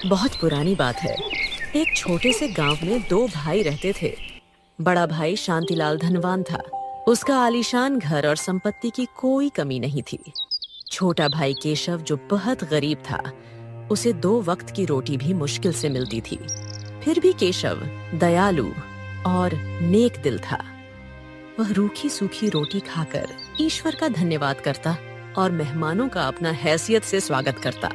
बहुत पुरानी बात है। एक छोटे से गांव में दो भाई रहते थे। बड़ा भाई शांतिलाल धनवान था। उसका आलीशान घर और संपत्ति की कोई कमी नहीं थी। छोटा भाई केशव जो बहुत गरीब था, उसे 2 वक्त की रोटी भी मुश्किल से मिलती थी। फिर भी केशव दयालु और नेक दिल था। वह रूखी सूखी रोटी खाकर ईश्वर का धन्यवाद करता और मेहमानों का अपना हैसियत से स्वागत करता।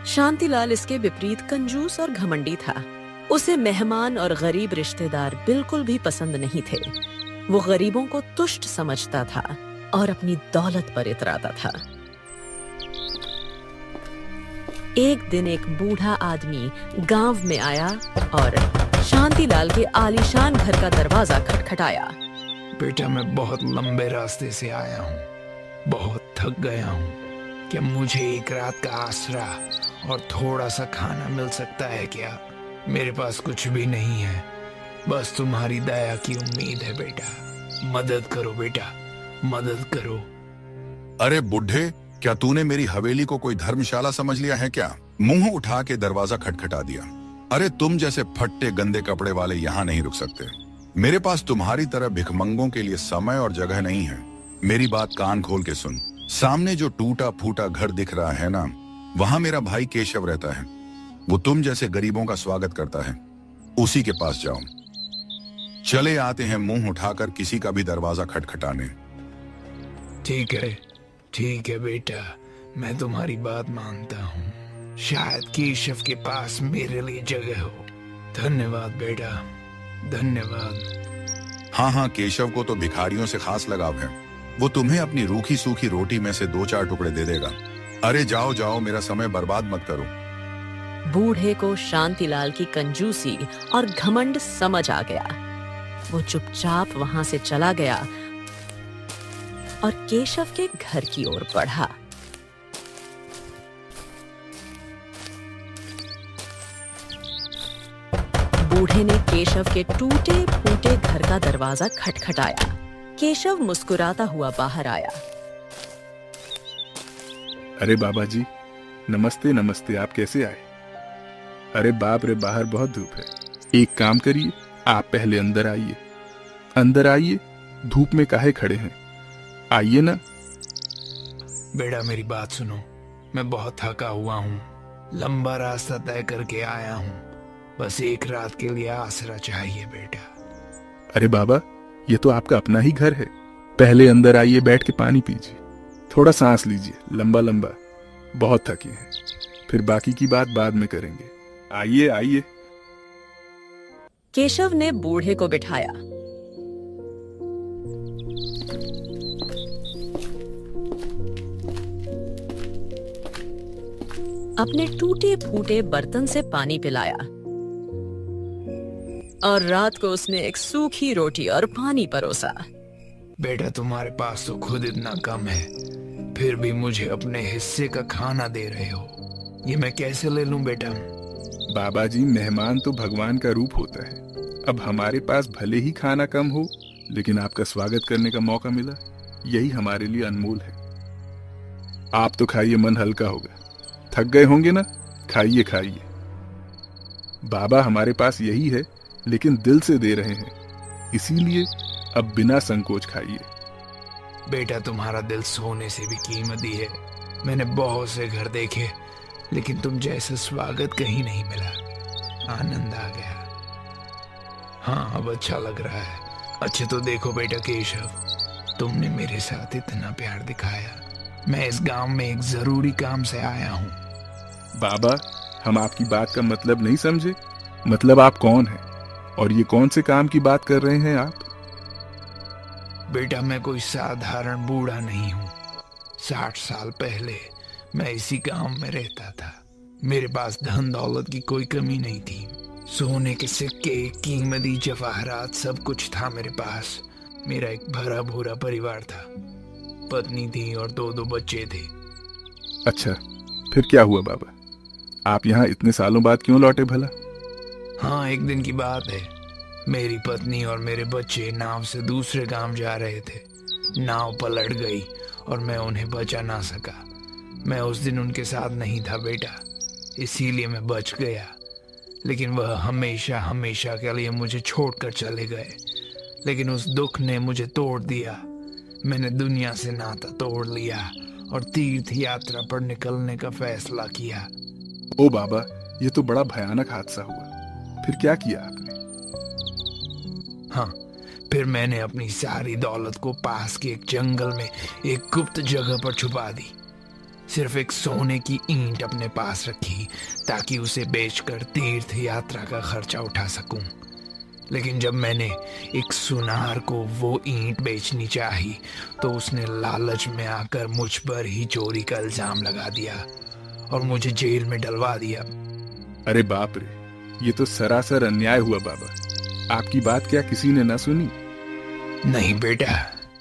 शांतिलाल इसके विपरीत कंजूस और घमंडी था। उसे मेहमान और गरीब रिश्तेदार बिल्कुल भी पसंद नहीं थे। वो गरीबों को तुष्ट समझता था और अपनी दौलत पर इतराता था। एक दिन एक बूढ़ा आदमी गांव में आया और शांतिलाल के आलीशान घर का दरवाजा खटखटाया। बेटा, मैं बहुत लंबे रास्ते से आया हूँ, बहुत थक गया हूँ। क्या मुझे एक रात का आसरा और थोड़ा सा खाना मिल सकता है क्या? मेरे पास कुछ भी नहीं है, बस तुम्हारी दया की उम्मीद है बेटा। मदद करो बेटा, मदद करो। अरे बुढ़े, क्या तूने मेरी हवेली को कोई धर्मशाला समझ लिया है क्या? मुंह उठा के दरवाजा खटखटा दिया। अरे तुम जैसे फट्टे गंदे कपड़े वाले यहाँ नहीं रुक सकते। मेरे पास तुम्हारी तरह भिखमंगों के लिए समय और जगह नहीं है। मेरी बात कान खोल के सुन। सामने जो टूटा फूटा घर दिख रहा है ना, वहां मेरा भाई केशव रहता है। वो तुम जैसे गरीबों का स्वागत करता है। उसी के पास जाओ। चले आते हैं मुंह उठाकर किसी का भी दरवाजा खटखटाने। ठीक है बेटा, मैं तुम्हारी बात मानता हूँ। शायद केशव के पास मेरे लिए जगह हो। धन्यवाद बेटा, धन्यवाद। हाँ, केशव को तो भिखारियों से खास लगाव है। वो तुम्हें अपनी रूखी सूखी रोटी में से 2-4 टुकड़े दे देगा। अरे जाओ, मेरा समय बर्बाद मत करो। बूढ़े को शांतिलाल की कंजूसी और घमंड समझ आ गया। वो चुपचाप वहां से चला गया और केशव के घर की ओर बढ़ा। बूढ़े ने केशव के टूटे फूटे घर का दरवाजा खटखटाया। केशव मुस्कुराता हुआ बाहर आया। अरे बाबा जी, नमस्ते नमस्ते, आप कैसे आए? अरे बाप रे, बाहर बहुत धूप है। एक काम करिए, आप पहले अंदर आइए। अंदर आइए, धूप में काहे खड़े हैं? आइए ना। बेटा मेरी बात सुनो, मैं बहुत थका हुआ हूँ। लंबा रास्ता तय करके आया हूँ। बस एक रात के लिए आसरा चाहिए बेटा। अरे बाबा, ये तो आपका अपना ही घर है। पहले अंदर आइए, बैठ के पानी पीजिए, थोड़ा सांस लीजिए लंबा लंबा। बहुत थके हैं, फिर बाकी की बात बाद में करेंगे। आइए आइए। केशव ने बूढ़े को बिठाया। अपने टूटे फूटे बर्तन से पानी पिलाया और रात को उसने एक सूखी रोटी और पानी परोसा। बेटा तुम्हारे पास तो खुद इतना कम है, फिर भी मुझे अपने हिस्से का खाना दे रहे हो। ये मैं कैसे ले लूं बेटा? बाबा जी, मेहमान तो भगवान का रूप होता है। अब हमारे पास भले ही खाना कम हो, लेकिन आपका स्वागत करने का मौका मिला, यही हमारे लिए अनमोल है। आप तो खाइए, मन हल्का होगा। थक गए होंगे ना, खाइए खाइए। बाबा हमारे पास यही है, लेकिन दिल से दे रहे हैं, इसीलिए अब बिना संकोच खाइए। बेटा तुम्हारा दिल सोने से भी कीमती है। मैंने बहुत से घर देखे, लेकिन तुम जैसा स्वागत कहीं नहीं मिला। आनंद आ गया। हाँ, अब अच्छा लग रहा है। अच्छा तो देखो बेटा केशव, तुमने मेरे साथ इतना प्यार दिखाया। मैं इस गांव में एक जरूरी काम से आया हूँ। बाबा, हम आपकी बात का मतलब नहीं समझे। मतलब आप कौन हैं और ये कौन से काम की बात कर रहे हैं आप? बेटा मैं कोई साधारण बूढ़ा नहीं हूँ। 60 साल पहले मैं इसी गांव में रहता था। मेरे पास धन दौलत की कोई कमी नहीं थी। सोने के सिक्के, कीमती जवाहरात, सब कुछ था मेरे पास। मेरा एक भरा भूरा परिवार था। पत्नी थी और 2 बच्चे थे। अच्छा, फिर क्या हुआ बाबा? आप यहाँ इतने सालों बाद क्यों लौटे भला? हाँ, एक दिन की बात है। मेरी पत्नी और मेरे बच्चे नाव से दूसरे गांव जा रहे थे। नाव पलट गई और मैं उन्हें बचा ना सका। मैं उस दिन उनके साथ नहीं था बेटा, इसीलिए मैं बच गया। लेकिन वह हमेशा हमेशा के लिए मुझे छोड़कर चले गए। लेकिन उस दुख ने मुझे तोड़ दिया। मैंने दुनिया से नाता तोड़ लिया और तीर्थ यात्रा पर निकलने का फैसला किया। ओ बाबा, ये तो बड़ा भयानक हादसा हुआ। फिर क्या किया आपने? हाँ, फिर मैंने अपनी सारी दौलत को पास के एक जंगल में एक गुप्त जगह पर छुपा दी। सिर्फ एक सोने की ईंट अपने पास रखी ताकि उसे बेचकर तीर्थ यात्रा का खर्चा उठा सकूं। लेकिन जब मैंने एक सुनार को वो ईंट बेचनी चाही तो उसने लालच में आकर मुझ पर ही चोरी का इल्जाम लगा दिया और मुझे जेल में डलवा दिया। अरे बाप रे, ये तो सरासर अन्याय हुआ बाबा। आपकी बात क्या किसी ने ना सुनी? नहीं बेटा,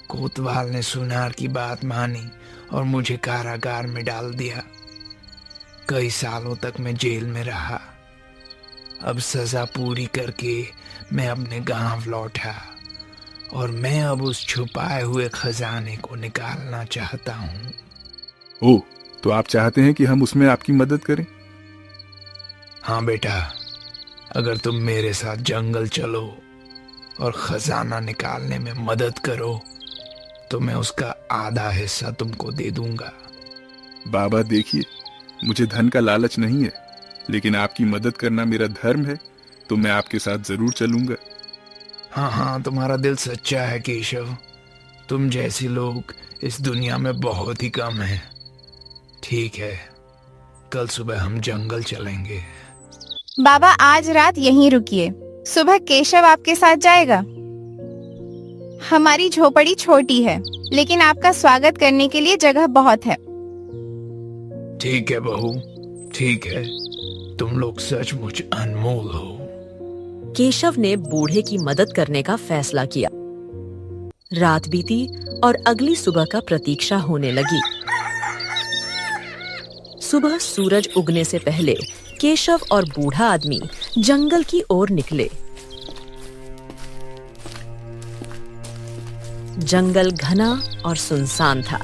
कोतवाल ने सुनार की बात मानी और मुझे कारागार में डाल दिया। कई सालों तक मैं जेल में रहा। अब सजा पूरी करके मैं अपने गांव लौटा और मैं अब उस छुपाए हुए खजाने को निकालना चाहता हूँ। ओह, तो आप चाहते हैं कि हम उसमें आपकी मदद करें? हाँ बेटा, अगर तुम मेरे साथ जंगल चलो और खजाना निकालने में मदद करो तो मैं उसका आधा हिस्सा तुमको दे दूंगा। बाबा देखिए, मुझे धन का लालच नहीं है, लेकिन आपकी मदद करना मेरा धर्म है, तो मैं आपके साथ जरूर चलूंगा। हाँ हाँ, तुम्हारा दिल सच्चा है केशव। तुम जैसे लोग इस दुनिया में बहुत ही कम हैं। ठीक है, कल सुबह हम जंगल चलेंगे। बाबा आज रात यहीं रुकिए, सुबह केशव आपके साथ जाएगा। हमारी झोपड़ी छोटी है, लेकिन आपका स्वागत करने के लिए जगह बहुत है। ठीक है बहू, ठीक है। तुम लोग सचमुच अनमोल हो। केशव ने बूढ़े की मदद करने का फैसला किया। रात बीती और अगली सुबह का प्रतीक्षा होने लगी। सुबह सूरज उगने से पहले केशव और बूढ़ा आदमी जंगल की ओर निकले। जंगल घना और सुनसान था।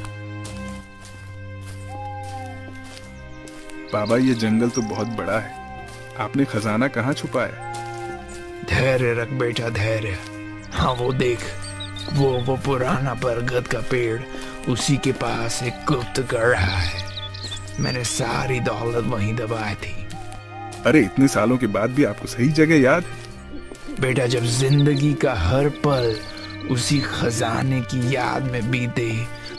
बाबा, ये जंगल तो बहुत बड़ा है। आपने खजाना कहाँ छुपाया? धैर्य रख बेटा, धैर्य। हाँ वो देख, वो पुराना बरगद का पेड़, उसी के पास एक गुप्त गढ़ है। मैंने सारी दौलत वहीं दबाई थी। अरे इतने सालों के बाद भी आपको सही जगह याद है? बेटा, जब जिंदगी का हर पल उसी खजाने की याद में बीते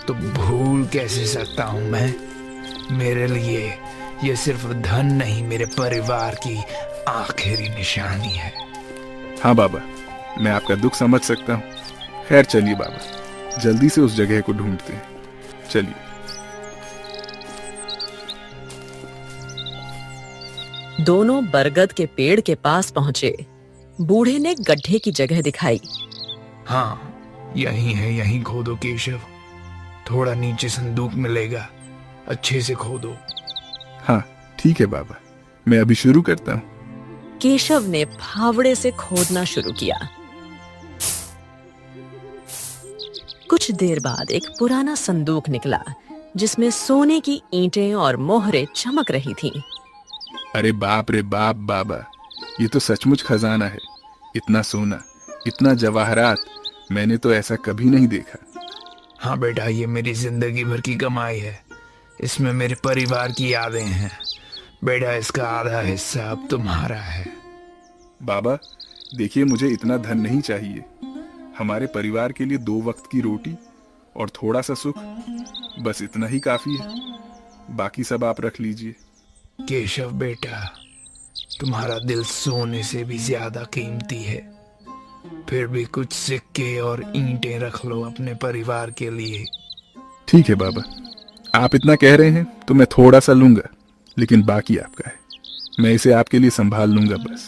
तो भूल कैसे सकता हूँ मैं। मेरे लिए ये सिर्फ धन नहीं, मेरे परिवार की आखिरी निशानी है। हाँ बाबा, मैं आपका दुख समझ सकता हूँ। खैर चलिए बाबा, जल्दी से उस जगह को ढूंढते हैं। चलिए। दोनों बरगद के पेड़ के पास पहुंचे। बूढ़े ने गड्ढे की जगह दिखाई। हाँ, यही है, यहीं खोदो केशव। थोड़ा नीचे संदूक मिलेगा, अच्छे से खोदो। हाँ ठीक है बाबा, मैं अभी शुरू करता हूँ। केशव ने फावड़े से खोदना शुरू किया। कुछ देर बाद एक पुराना संदूक निकला जिसमें सोने की ईंटें और मोहरें चमक रही थीं। अरे बाप रे बाप बाबा, ये तो सचमुच खजाना है। इतना सोना, इतना जवाहरात, मैंने तो ऐसा कभी नहीं देखा। हाँ बेटा, ये मेरी जिंदगी भर की कमाई है। इसमें मेरे परिवार की यादें हैं। बेटा, इसका आधा हिस्सा अब तुम्हारा है। बाबा देखिए, मुझे इतना धन नहीं चाहिए। हमारे परिवार के लिए 2 वक्त की रोटी और थोड़ा सा सुख, बस इतना ही काफी है। बाकी सब आप रख लीजिए। केशव बेटा, तुम्हारा दिल सोने से भी ज्यादा कीमती है। फिर भी कुछ सिक्के और ईंटें रख लो अपने परिवार के लिए। ठीक है बाबा, आप इतना कह रहे हैं तो मैं थोड़ा सा लूंगा, लेकिन बाकी आपका है। मैं इसे आपके लिए संभाल लूंगा बस।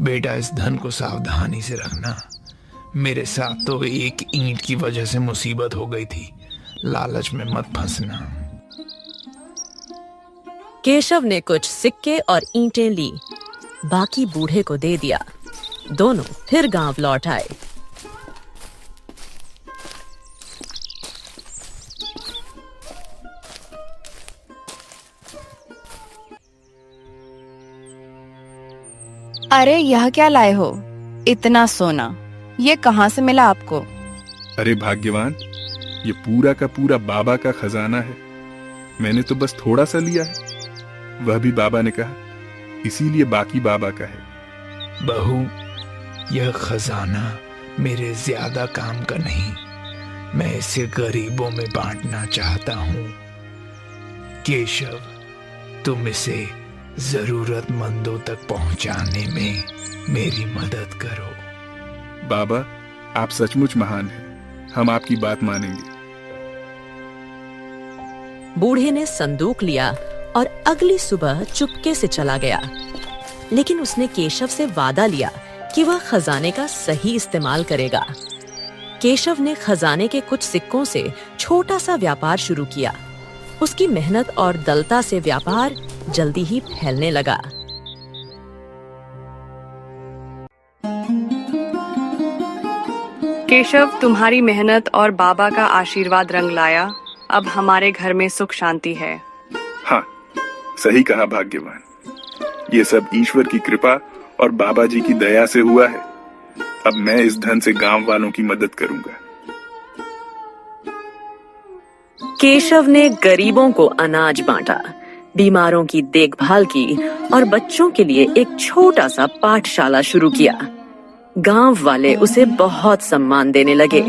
बेटा, इस धन को सावधानी से रखना। मेरे साथ तो एक ईंट की वजह से मुसीबत हो गई थी। लालच में मत फंसना। केशव ने कुछ सिक्के और ईंटें ली, बाकी बूढ़े को दे दिया। दोनों फिर गांव लौट आए। अरे यह क्या लाए हो? इतना सोना ये कहाँ से मिला आपको? अरे भाग्यवान, ये पूरा का पूरा बाबा का खजाना है। मैंने तो बस थोड़ा सा लिया है, वह भी बाबा ने कहा, इसीलिए बाकी बाबा का है। बहू, यह खजाना मेरे ज्यादा काम का नहीं, मैं इसे गरीबों में बांटना चाहता हूँ। केशव, तुम इसे जरूरतमंदों तक पहुंचाने में मेरी मदद करो। बाबा, आप सचमुच महान हैं, हम आपकी बात मानेंगे। बूढ़े ने संदूक लिया और अगली सुबह चुपके से चला गया, लेकिन उसने केशव से वादा लिया कि वह खजाने का सही इस्तेमाल करेगा। केशव ने खजाने के कुछ सिक्कों से छोटा सा व्यापार शुरू किया। उसकी मेहनत और दलता से व्यापार जल्दी ही फैलने लगा। केशव, तुम्हारी मेहनत और बाबा का आशीर्वाद रंग लाया। अब हमारे घर में सुख शांति है। हाँ, सही कहा भाग्यवान। ये सब ईश्वर की कृपा और बाबा जी की दया से हुआ है। अब मैं इस धन से गांव वालों की मदद करूंगा। केशव ने गरीबों को अनाज बांटा, बीमारों की देखभाल की और बच्चों के लिए एक छोटा सा पाठशाला शुरू किया। गांव वाले उसे बहुत सम्मान देने लगे।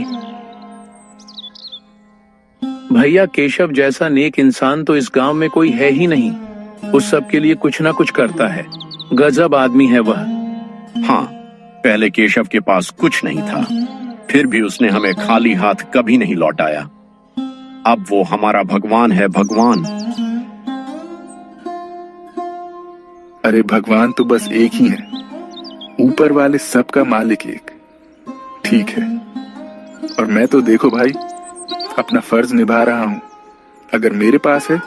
भैया, केशव जैसा नेक इंसान तो इस गांव में कोई है ही नहीं। उस सब के लिए कुछ ना कुछ करता है। गजब आदमी है वह। हाँ, पहले केशव के पास कुछ नहीं था, फिर भी उसने हमें खाली हाथ कभी नहीं लौटाया। अब वो हमारा भगवान है, भगवान। अरे भगवान तो बस एक ही है, ऊपर वाले सबका मालिक एक। ठीक है, और मैं तो देखो भाई अपना फर्ज निभा रहा हूं। अगर मेरे पास है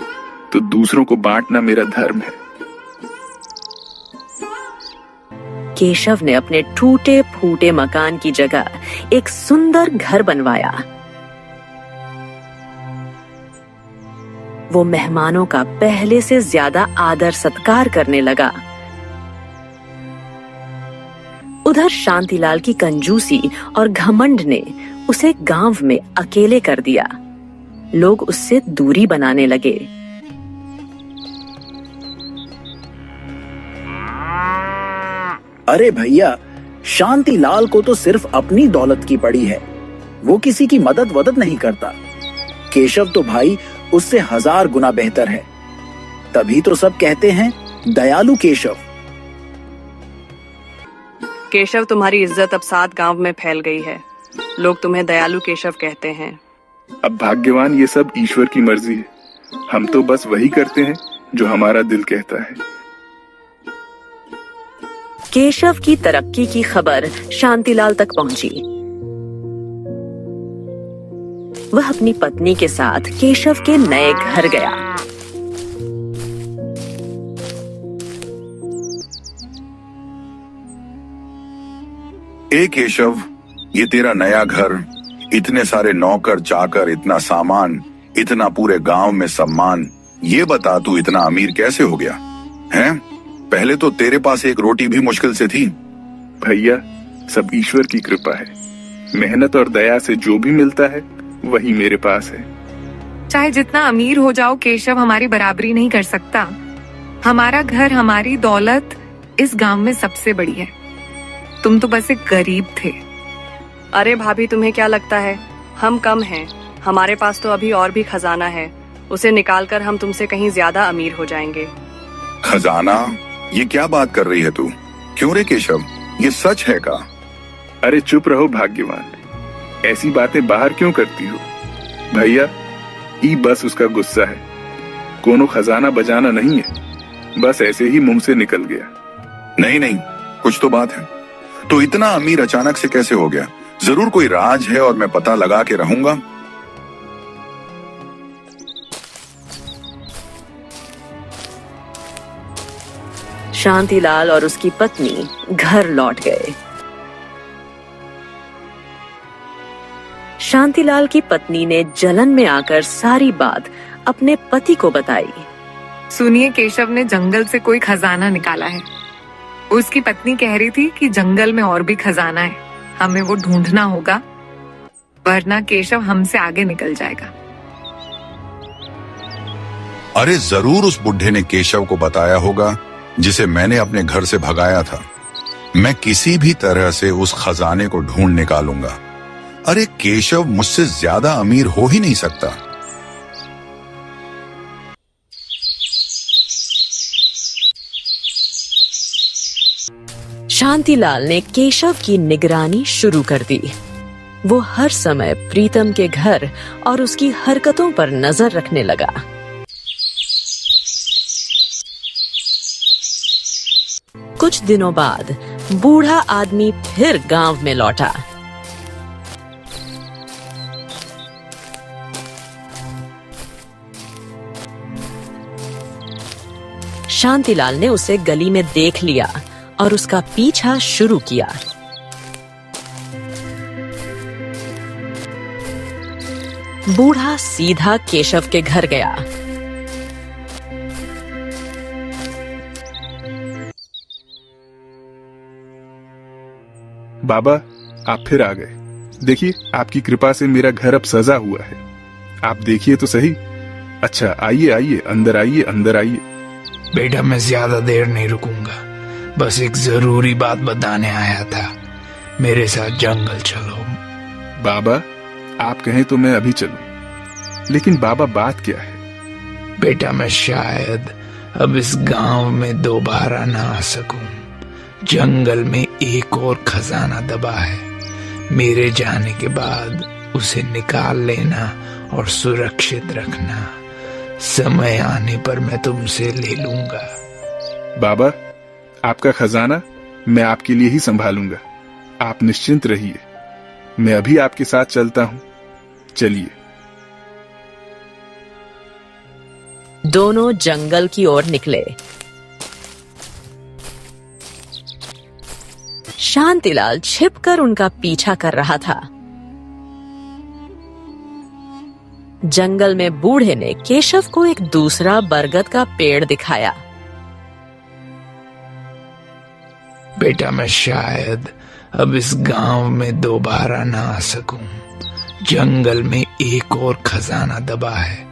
तो दूसरों को बांटना मेरा धर्म है। केशव ने अपने टूटे फूटे मकान की जगह एक सुंदर घर बनवाया। वो मेहमानों का पहले से ज्यादा आदर सत्कार करने लगा। उधर शांतिलाल की कंजूसी और घमंड ने उसे गांव में अकेले कर दिया। लोग उससे दूरी बनाने लगे। अरे भैया, शांतिलाल को तो सिर्फ अपनी दौलत की पड़ी है, वो किसी की मदद नहीं करता। केशव तो भाई उससे 1000 गुना बेहतर है, तभी तो सब कहते हैं दयालु केशव। केशव, तुम्हारी इज्जत अब 7 गांव में फैल गई है। लोग तुम्हें दयालु केशव कहते हैं। अब भाग्यवान, ये सब ईश्वर की मर्जी है। हम तो बस वही करते हैं जो हमारा दिल कहता है। केशव की तरक्की की खबर शांतिलाल तक पहुंची। वह अपनी पत्नी के साथ केशव के नए घर गया। ए केशव, ये तेरा नया घर, इतने सारे नौकर चाकर, इतना सामान, इतना पूरे गांव में सम्मान। ये बता तू इतना अमीर कैसे हो गया हैं? पहले तो तेरे पास एक रोटी भी मुश्किल से थी। भैया, सब ईश्वर की कृपा है। मेहनत और दया से जो भी मिलता है वही मेरे पास है। चाहे जितना अमीर हो जाओ, केशव हमारी बराबरी नहीं कर सकता। हमारा घर, हमारी दौलत इस गांव में सबसे बड़ी है। तुम तो बस एक गरीब थे। अरे भाभी, तुम्हें क्या लगता है हम कम हैं? हमारे पास तो अभी और भी खजाना है। उसे निकालकर हम तुमसे कहीं ज्यादा अमीर हो जाएंगे। खजाना? ये क्या बात कर रही है तू? क्यों रे केशव, ये सच है का? अरे चुप रहो भाग्यवान, ऐसी बातें बाहर क्यों करती हो? भैया, ई बस उसका गुस्सा है। कोनो खजाना बजाना नहीं है, बस ऐसे ही मुंह से निकल गया। नहीं, कुछ तो बात है। तो इतना अमीर अचानक से कैसे हो गया? जरूर कोई राज है और मैं पता लगा के रहूंगा। शांतिलाल और उसकी पत्नी घर लौट गए। शांतिलाल की पत्नी ने जलन में आकर सारी बात अपने पति को बताई। सुनिए, केशव ने जंगल से कोई खजाना निकाला है। उसकी पत्नी कह रही थी कि जंगल में और भी खजाना है, हमें वो ढूंढना होगा, वरना केशव हमसे आगे निकल जाएगा। अरे जरूर उस बुढ़े ने केशव को बताया होगा, जिसे मैंने अपने घर से भगाया था। मैं किसी भी तरह से उस खजाने को ढूंढ निकालूंगा। अरे केशव मुझसे ज्यादा अमीर हो ही नहीं सकता। शांतिलाल ने केशव की निगरानी शुरू कर दी। वो हर समय प्रीतम के घर और उसकी हरकतों पर नजर रखने लगा। कुछ दिनों बाद बूढ़ा आदमी फिर गांव में लौटा। शांतिलाल ने उसे गली में देख लिया और उसका पीछा शुरू किया। बूढ़ा सीधा केशव के घर गया। बाबा, आप फिर आ गए। देखिए, आपकी कृपा से मेरा घर अब सजा हुआ है। आप देखिए तो सही। अच्छा, आइए आइए, अंदर आइए, अंदर आइए। बेटा, मैं ज्यादा देर नहीं रुकूंगा, बस एक जरूरी बात बताने आया था। मेरे साथ जंगल चलो। बाबा, आप कहें तो मैं अभी चलूं, लेकिन बाबा बात क्या है? बेटा, मैं शायद अब इस गांव में दोबारा ना आ सकूं। जंगल में एक और खजाना दबा है। मेरे जाने के बाद उसे निकाल लेना और सुरक्षित रखना। समय आने पर मैं तुमसे ले लूंगा। बाबा, आपका खजाना मैं आपके लिए ही संभालूंगा। आप निश्चिंत रहिए, मैं अभी आपके साथ चलता हूं। चलिए। दोनों जंगल की ओर निकले। शांतिलाल छिपकर उनका पीछा कर रहा था। जंगल में बूढ़े ने केशव को एक दूसरा बरगद का पेड़ दिखाया। बेटा, मैं शायद अब इस गांव में दोबारा ना आ सकूं। जंगल में एक और खजाना दबा है।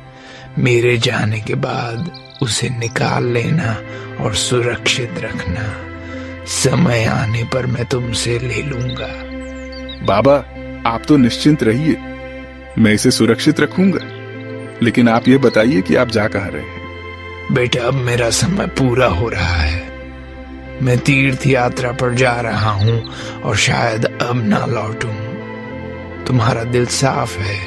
मेरे जाने के बाद उसे निकाल लेना और सुरक्षित रखना। समय आने पर मैं तुमसे ले लूंगा। बाबा, आप तो निश्चिंत रहिए, मैं इसे सुरक्षित रखूंगा। लेकिन आप ये बताइए कि आप जा कहां रहे हैं? बेटा, अब मेरा समय पूरा हो रहा है। मैं तीर्थ यात्रा पर जा रहा हूं और शायद अब ना लौटूं। तुम्हारा दिल साफ है,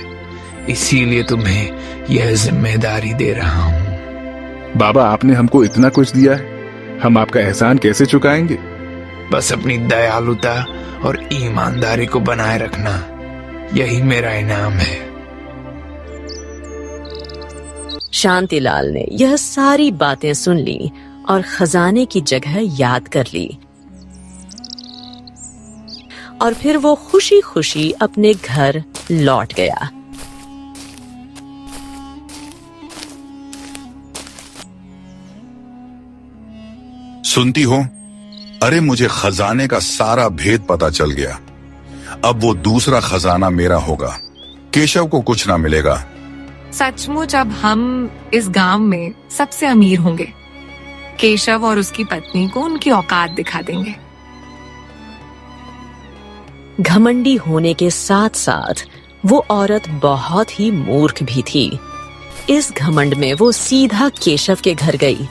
इसीलिए तुम्हें यह जिम्मेदारी दे रहा हूं। बाबा, आपने हमको इतना कुछ दिया है, हम आपका एहसान कैसे चुकाएंगे? बस अपनी दयालुता और ईमानदारी को बनाए रखना, यही मेरा इनाम है। शांतिलाल ने यह सारी बातें सुन ली और खजाने की जगह याद कर ली। और फिर वो खुशी खुशी अपने घर लौट गया। सुनती हो? अरे मुझे खजाने का सारा भेद पता चल गया। अब वो दूसरा खजाना मेरा होगा। केशव को कुछ ना मिलेगा। सचमुच अब हम इस गांव में सबसे अमीर होंगे। केशव और उसकी पत्नी को उनकी औकात दिखा देंगे। घमंडी होने के साथ साथ वो औरत बहुत ही मूर्ख भी थी। इस घमंड में वो सीधा केशव के घर गई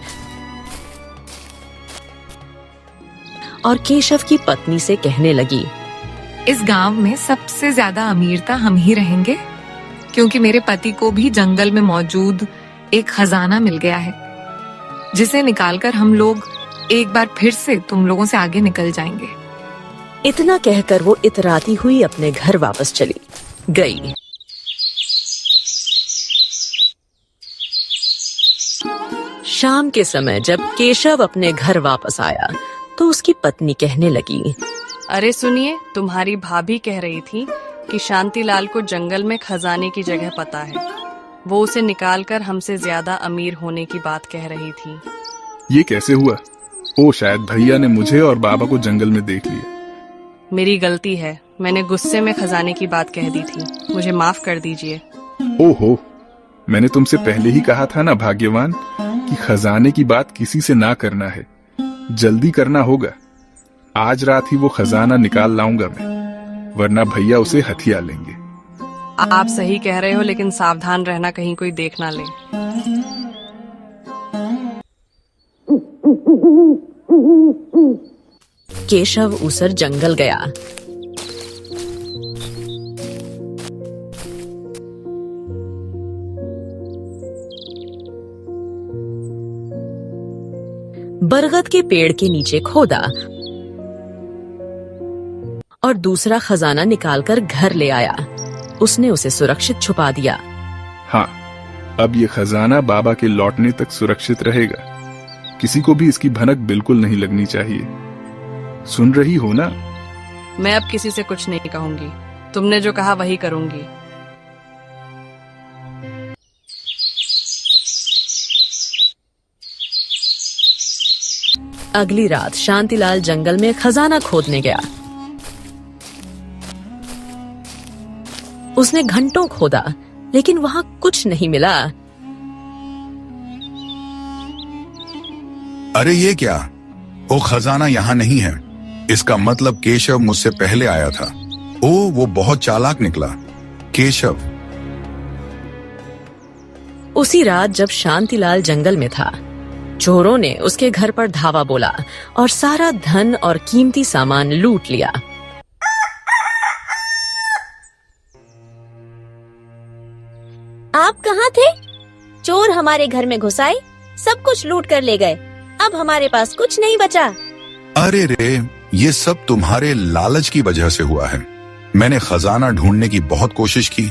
और केशव की पत्नी से कहने लगी, इस गांव में सबसे ज्यादा अमीरता हम ही रहेंगे, क्योंकि मेरे पति को भी जंगल में मौजूद एक खजाना मिल गया है, जिसे निकालकर हम लोग एक बार फिर से तुम लोगों से आगे निकल जाएंगे। इतना कहकर वो इतराती हुई अपने घर वापस चली गई। शाम के समय जब केशव अपने घर वापस आया तो उसकी पत्नी कहने लगी, अरे सुनिए, तुम्हारी भाभी कह रही थी कि शांतिलाल को जंगल में खजाने की जगह पता है। वो उसे निकालकर हमसे ज्यादा अमीर होने की बात कह रही थी। ये कैसे हुआ? ओ शायद भैया ने मुझे और बाबा को जंगल में देख लिया। मेरी गलती है, मैंने गुस्से में खजाने की बात कह दी थी, मुझे माफ कर दीजिए। ओहो, मैंने तुमसे पहले ही कहा था ना भाग्यवान कि खजाने की बात किसी से ना करना है। जल्दी करना होगा, आज रात ही वो खजाना निकाल लाऊंगा मैं, वरना भैया उसे हथिया लेंगे। आप सही कह रहे हो, लेकिन सावधान रहना कहीं कोई देख ना ले। केशव ऊसर जंगल गया। बरगद के पेड़ के नीचे खोदा और दूसरा खजाना निकालकर घर ले आया। उसने उसे सुरक्षित छुपा दिया। हाँ, अब ये खजाना बाबा के लौटने तक सुरक्षित रहेगा। किसी को भी इसकी भनक बिल्कुल नहीं लगनी चाहिए। सुन रही हो ना? मैं अब किसी से कुछ नहीं कहूंगी, तुमने जो कहा वही करूंगी। अगली रात शांतिलाल जंगल में खजाना खोदने गया। उसने घंटों खोदा, लेकिन वहां कुछ नहीं मिला। अरे ये क्या? वो खजाना यहाँ नहीं है। इसका मतलब केशव मुझसे पहले आया था। ओ, वो बहुत चालाक निकला। केशव। उसी रात जब शांतिलाल जंगल में था, चोरों ने उसके घर पर धावा बोला और सारा धन और कीमती सामान लूट लिया। आप कहाँ थे? चोर हमारे घर में घुस आए, सब कुछ लूट कर ले गए। अब हमारे पास कुछ नहीं बचा। अरे रे, ये सब तुम्हारे लालच की वजह से हुआ है। मैंने खजाना ढूंढने की बहुत कोशिश की,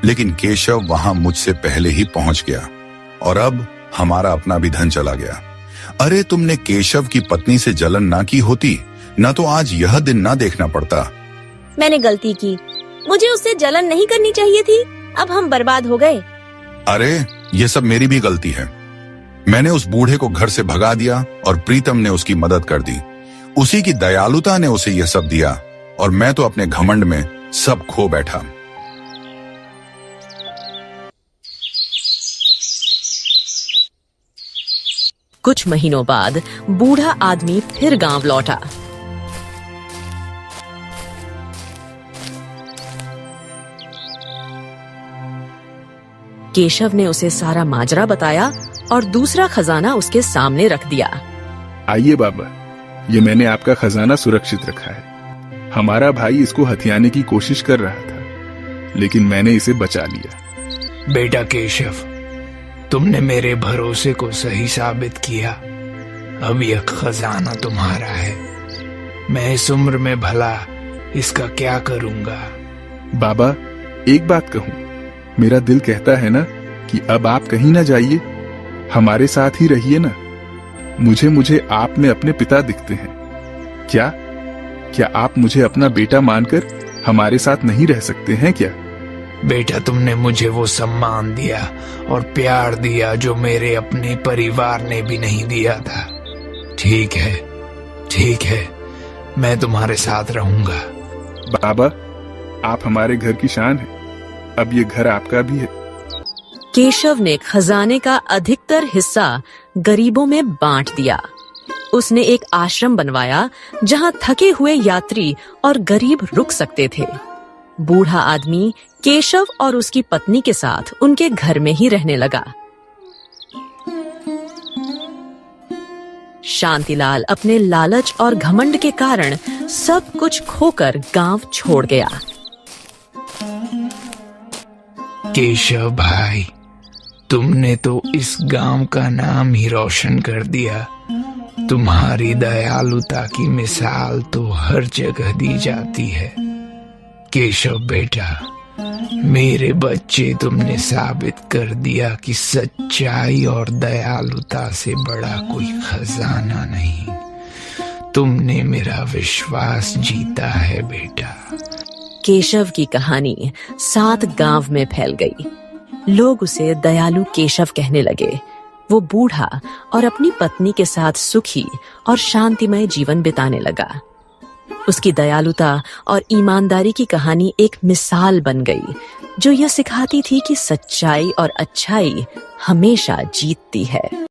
लेकिन केशव वहां मुझसे पहले ही पहुंच गया और अब हमारा अपना भी धन चला गया। अरे तुमने केशव की पत्नी से जलन ना की होती, ना तो आज यह दिन ना देखना पड़ता। मैंने गलती की, मुझे उससे जलन नहीं करनी चाहिए थी। अब हम बर्बाद हो गए। अरे ये सब मेरी भी गलती है। मैंने उस बूढ़े को घर से भगा दिया और प्रीतम ने उसकी मदद कर दी। उसी की दयालुता ने उसे यह सब दिया और मैं तो अपने घमंड में सब खो बैठा। कुछ महीनों बाद बूढ़ा आदमी फिर गांव लौटा। केशव ने उसे सारा माजरा बताया और दूसरा खजाना उसके सामने रख दिया। आइए बाबा, ये मैंने आपका खजाना सुरक्षित रखा है। हमारा भाई इसको हथियाने की कोशिश कर रहा था, लेकिन मैंने इसे बचा लिया। बेटा केशव, तुमने मेरे भरोसे को सही साबित किया। अब यह खजाना तुम्हारा है। मैं इस उम्र में भला इसका क्या करूंगा? बाबा, एक बात कहूं, मेरा दिल कहता है ना कि अब आप कहीं ना जाइए, हमारे साथ ही रहिए ना। मुझे आप में अपने पिता दिखते हैं। क्या आप मुझे अपना बेटा मानकर हमारे साथ नहीं रह सकते हैं क्या? बेटा, तुमने मुझे वो सम्मान दिया और प्यार दिया जो मेरे अपने परिवार ने भी नहीं दिया था। ठीक है, मैं तुम्हारे साथ रहूंगा। बाबा, आप हमारे घर की शान हैं। अब ये घर आपका भी है। केशव ने खजाने का अधिकतर हिस्सा गरीबों में बांट दिया। उसने एक आश्रम बनवाया जहां थके हुए यात्री और गरीब रुक सकते थे। बूढ़ा आदमी केशव और उसकी पत्नी के साथ उनके घर में ही रहने लगा। शांतिलाल अपने लालच और घमंड के कारण सब कुछ खोकर गांव छोड़ गया। केशव भाई, तुमने तो इस गांव का नाम ही रोशन कर दिया। तुम्हारी दयालुता की मिसाल तो हर जगह दी जाती है। केशव बेटा, मेरे बच्चे, तुमने साबित कर दिया कि सच्चाई और दयालुता से बड़ा कोई खजाना नहीं। तुमने मेरा विश्वास जीता है बेटा। केशव की कहानी 7 गांव में फैल गई। लोग उसे दयालु केशव कहने लगे। वो बूढ़ा और अपनी पत्नी के साथ सुखी और शांतिमय जीवन बिताने लगा। उसकी दयालुता और ईमानदारी की कहानी एक मिसाल बन गई, जो यह सिखाती थी कि सच्चाई और अच्छाई हमेशा जीतती है।